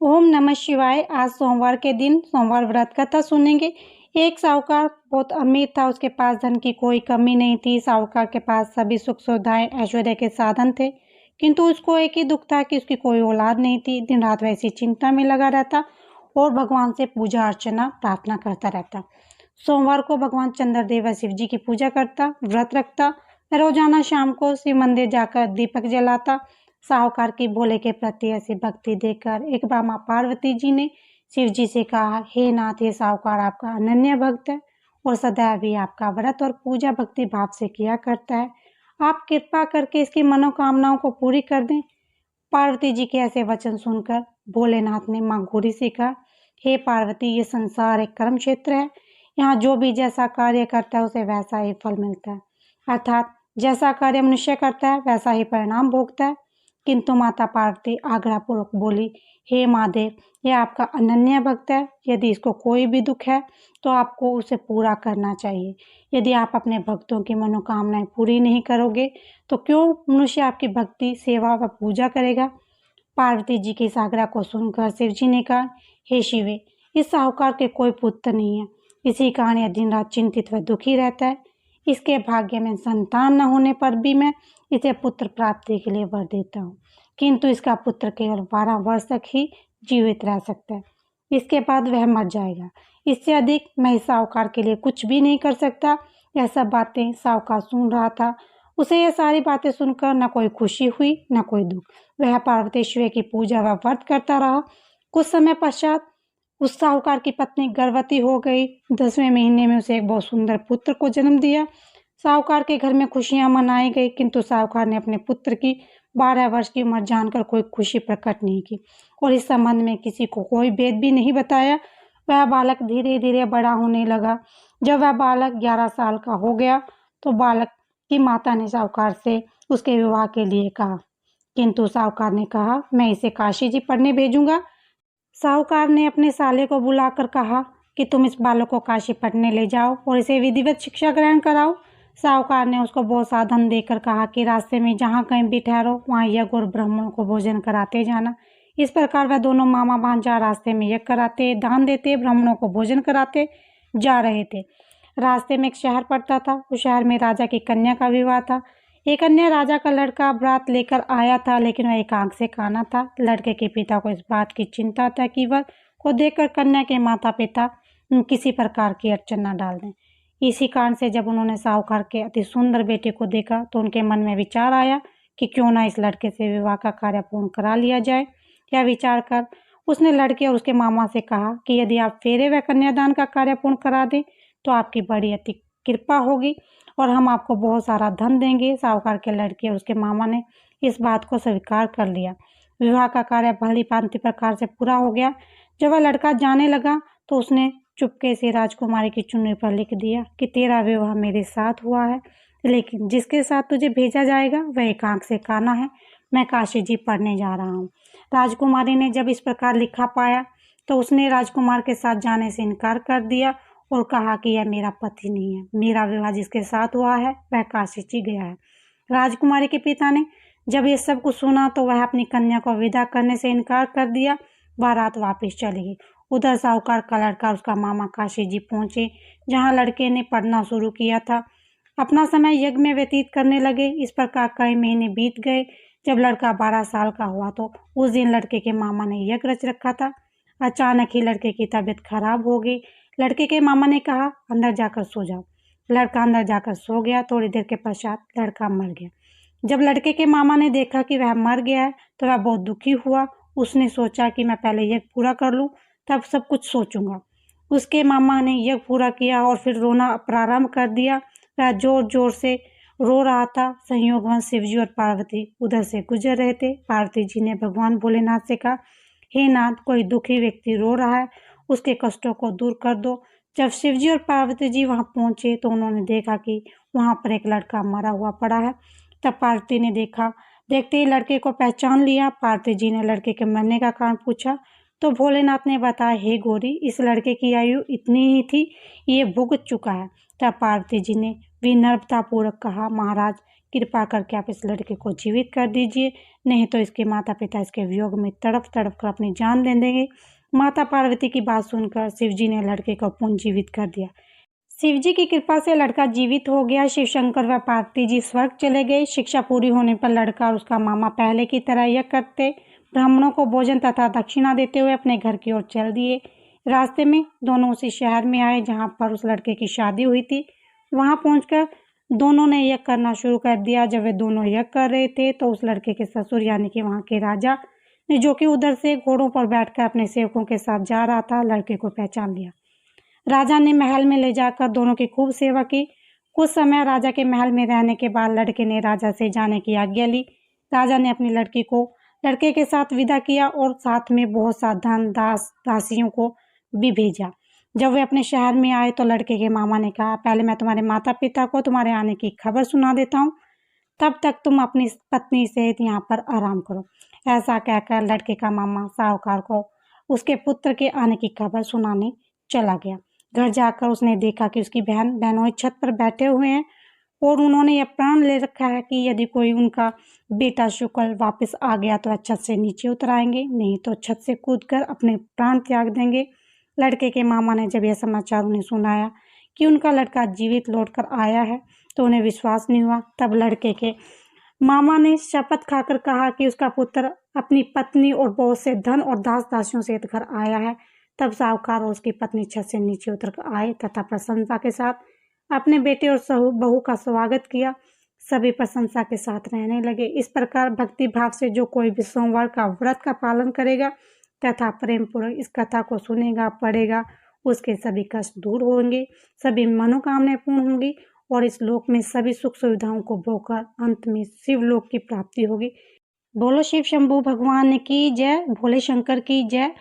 ओम नमः शिवाय। आज सोमवार के दिन सोमवार व्रत कथा सुनेंगे। एक साहूकार बहुत अमीर था, उसके पास धन की कोई कमी नहीं थी। साहूकार के पास सभी सुख सुविधाएं ऐश्वर्य के साधन थे, किंतु उसको एक ही दुख था कि उसकी कोई औलाद नहीं थी। दिन रात वैसी चिंता में लगा रहता और भगवान से पूजा अर्चना प्रार्थना करता रहता। सोमवार को भगवान चंद्रदेव व शिव जी की पूजा करता, व्रत रखता। रोजाना शाम को शिव मंदिर जाकर दीपक जलाता। साहूकार की भोले के प्रति ऐसी भक्ति देखकर एक बार माँ पार्वती जी ने शिव जी से कहा, हे नाथ, ये साहूकार आपका अनन्य भक्त है और सदैव ही आपका व्रत और पूजा भक्ति भाव से किया करता है। आप कृपा करके इसकी मनोकामनाओं को पूरी कर दें। पार्वती जी के ऐसे वचन सुनकर भोलेनाथ ने माँ गौरी से कहा, हे पार्वती, ये संसार एक कर्म क्षेत्र है। यहाँ जो भी जैसा कार्य करता है उसे वैसा ही फल मिलता है, अर्थात जैसा कार्य मनुष्य करता है वैसा ही परिणाम भोगता है। किंतु माता पार्वती आग्रहपूर्वक बोली, हे महादेव, यह आपका अनन्य भक्त है। यदि इसको कोई भी दुख है तो आपको उसे पूरा करना चाहिए। यदि आप अपने भक्तों की मनोकामनाएं पूरी नहीं करोगे तो क्यों मनुष्य आपकी भक्ति, सेवा व पूजा करेगा। पार्वती जी के इस आग्रह को सुनकर शिव जी ने कहा, हे शिवे, इस साहूकार के कोई पुत्र नहीं है। इसी कारण यह दिन रात चिंतित व दुखी रहता है। इसके भाग्य में संतान न होने पर भी मैं इसे पुत्र प्राप्ति के लिए वर देता हूँ, किंतु इसका पुत्र केवल 12 वर्ष तक ही जीवित रह सकता है। इसके बाद वह मर जाएगा। इससे अधिक मैं इस साहूकार के लिए कुछ भी नहीं कर सकता। यह सब बातें साहूकार सुन रहा था। उसे यह सारी बातें सुनकर न कोई खुशी हुई न कोई दुख। वह पार्वतीश्वर की पूजा व व्रत करता रहा। कुछ समय पश्चात उस साहूकार की पत्नी गर्भवती हो गई। 10वें महीने में उसे एक बहुत सुंदर पुत्र को जन्म दिया। साहूकार के घर में खुशियां मनाई गई, किंतु साहूकार ने अपने पुत्र की 12 वर्ष की उम्र जानकर कोई खुशी प्रकट नहीं की और इस संबंध में किसी को कोई भेद भी नहीं बताया। वह बालक धीरे धीरे बड़ा होने लगा। जब वह बालक 11 साल का हो गया तो बालक की माता ने साहूकार से उसके विवाह के लिए कहा, किंतु साहूकार ने कहा, मैं इसे काशी जी पढ़ने भेजूंगा। साहूकार ने अपने साले को बुलाकर कहा कि तुम इस बालक को काशी पढ़ने ले जाओ और इसे विधिवत शिक्षा ग्रहण कराओ। साहूकार ने उसको बहुत साधन देकर कहा कि रास्ते में जहाँ कहीं भी ठहरो वहाँ यज्ञ और ब्राह्मणों को भोजन कराते जाना। इस प्रकार वह दोनों मामा भांजा रास्ते में यज्ञ कराते, दान देते, ब्राह्मणों को भोजन कराते जा रहे थे। रास्ते में एक शहर पड़ता था। उस शहर में राजा की कन्या का विवाह था। एक अन्य राजा का लड़का बारात लेकर आया था, लेकिन वह एक आंख से काना था। लड़के के पिता को इस बात की चिंता था कि वर को देखकर कन्या के माता पिता किसी प्रकार की अड़चन न डाल दें। इसी कारण से जब उन्होंने साहूकार के अति सुंदर बेटे को देखा तो उनके मन में विचार आया कि क्यों ना इस लड़के से विवाह का कार्य पूर्ण करा लिया जाए। यह विचार कर उसने लड़के और उसके मामा से कहा कि यदि आप फेरे व कन्यादान का कार्य पूर्ण करा दें तो आपकी बड़ी अति कृपा होगी और हम आपको बहुत सारा धन देंगे। साहूकार के लड़के और उसके मामा ने इस बात को स्वीकार कर लिया। विवाह का कार्य भली भांति प्रकार से पूरा हो गया। जब वह लड़का जाने लगा तो उसने चुपके से राजकुमारी की चुन्नी पर लिख दिया कि तेरा विवाह मेरे साथ हुआ है, लेकिन जिसके साथ तुझे भेजा जाएगा वह एक आंख से काना है। मैं काशी जी पढ़ने जा रहा हूँ। राजकुमारी ने जब इस प्रकार लिखा पाया तो उसने राजकुमार के साथ जाने से इनकार कर दिया और कहा कि यह मेरा पति नहीं है। मेरा विवाह जिसके साथ हुआ है वह काशी जी गया है। राजकुमारी के पिता ने जब ये सब कुछ सुना तो वह अपनी कन्या को विदा करने से इनकार कर दिया। बारात वापस चली गई। उधर साहूकार का लड़का और उसका मामा काशी जी पहुंचे, जहां लड़के ने पढ़ना शुरू किया था। अपना समय यज्ञ में व्यतीत करने लगे। इस प्रकार कई महीने बीत गए। जब लड़का 12 साल का हुआ तो उस दिन लड़के के मामा ने यज्ञ रच रखा था। अचानक ही लड़के की तबीयत खराब हो गई। लड़के के मामा ने कहा, अंदर जाकर सो जाओ। लड़का अंदर जाकर सो गया। थोड़ी देर के पश्चात लड़का मर गया। जब लड़के के मामा ने देखा कि वह मर गया है तो वह बहुत दुखी हुआ। उसने सोचा कि मैं पहले यज्ञ पूरा कर लूं, तब सब कुछ सोचूंगा। उसके मामा ने यज्ञ पूरा किया और फिर रोना प्रारंभ कर दिया। वह जोर जोर से रो रहा था। संयोगवश शिवजी और पार्वती उधर से गुजर रहे थे। पार्वती जी ने भगवान भोलेनाथ से कहा, हे नाथ, कोई दुखी व्यक्ति रो रहा है, उसके कष्टों को दूर कर दो। जब शिवजी और पार्वती जी वहां पहुंचे तो उन्होंने देखा कि वहां पर एक लड़का मरा हुआ पड़ा है। तब पार्वती ने देखते ही लड़के को पहचान लिया। पार्वती जी ने लड़के के मरने का कारण पूछा तो भोलेनाथ ने बताया, हे गौरी, इस लड़के की आयु इतनी ही थी, ये भुगत चुका है। तब पार्वती जी ने विनम्रतापूर्वक कहा, महाराज, कृपा करके आप इस लड़के को जीवित कर दीजिए, नहीं तो इसके माता पिता इसके वियोग में तड़प तड़प कर अपनी जान दे देंगे। माता पार्वती की बात सुनकर शिव जी ने लड़के को पुनः जीवित कर दिया। शिव जी की कृपा से लड़का जीवित हो गया। शिव शंकर व पार्वती जी स्वर्ग चले गए। शिक्षा पूरी होने पर लड़का और उसका मामा पहले की तरह यज्ञ करते, ब्राह्मणों को भोजन तथा दक्षिणा देते हुए अपने घर की ओर चल दिए। रास्ते में दोनों उसी शहर में आए जहां पर उस लड़के की शादी हुई थी। वहां पहुंचकर दोनों ने यज्ञ करना शुरू कर दिया। जब वे दोनों यज्ञ कर रहे थे तो उस लड़के के ससुर यानी कि वहां के राजा ने, जो कि उधर से घोड़ों पर बैठकर अपने सेवकों के साथ जा रहा था, लड़के को पहचान लिया। राजा ने महल में ले जाकर दोनों की खूब सेवा की। कुछ समय राजा के महल में रहने के बाद लड़के ने राजा से जाने की आज्ञा ली। राजा ने अपनी लड़की को लड़के के साथ विदा किया और साथ में बहुत सा धन दास दासियों को भी भेजा। जब वे अपने शहर में आए तो लड़के के मामा ने कहा, पहले मैं तुम्हारे माता पिता को तुम्हारे आने की खबर सुना देता हूँ, तब तक तुम अपनी पत्नी सहित यहाँ पर आराम करो। ऐसा कहकर लड़के का मामा साहूकार को उसके पुत्र के आने की खबर सुनाने चला गया। घर जाकर उसने देखा कि उसकी बहन बहनोई छत पर बैठे हुए हैं और उन्होंने यह प्रण ले रखा है कि यदि कोई उनका बेटा शुक्ल वापस आ गया तो छत से नीचे उतर आएंगे, नहीं तो छत से कूदकर अपने प्राण त्याग देंगे। लड़के के मामा ने जब यह समाचार उन्हें सुनाया कि उनका लड़का जीवित लौटकर आया है तो उन्हें विश्वास नहीं हुआ। तब लड़के के मामा ने शपथ खाकर कहा कि उसका पुत्र अपनी पत्नी और बहुत से धन और दास दासियों सहित घर आया है। तब साहूकार और उसकी पत्नी छत से नीचे उतर आए तथा प्रशंसा के साथ अपने बेटे और बहू का स्वागत किया। सभी प्रशंसा के साथ रहने लगे। इस प्रकार भक्ति भाव से जो कोई भी सोमवार का व्रत का पालन करेगा तथा प्रेम पूर्वक इस कथा को सुनेगा पढ़ेगा, उसके सभी कष्ट दूर होंगे, सभी मनोकामनाएं पूर्ण होंगी और इस लोक में सभी सुख सुविधाओं को भोगकर अंत में शिवलोक की प्राप्ति होगी। बोलो शिव शंभू भगवान की जय, भोले शंकर की जय।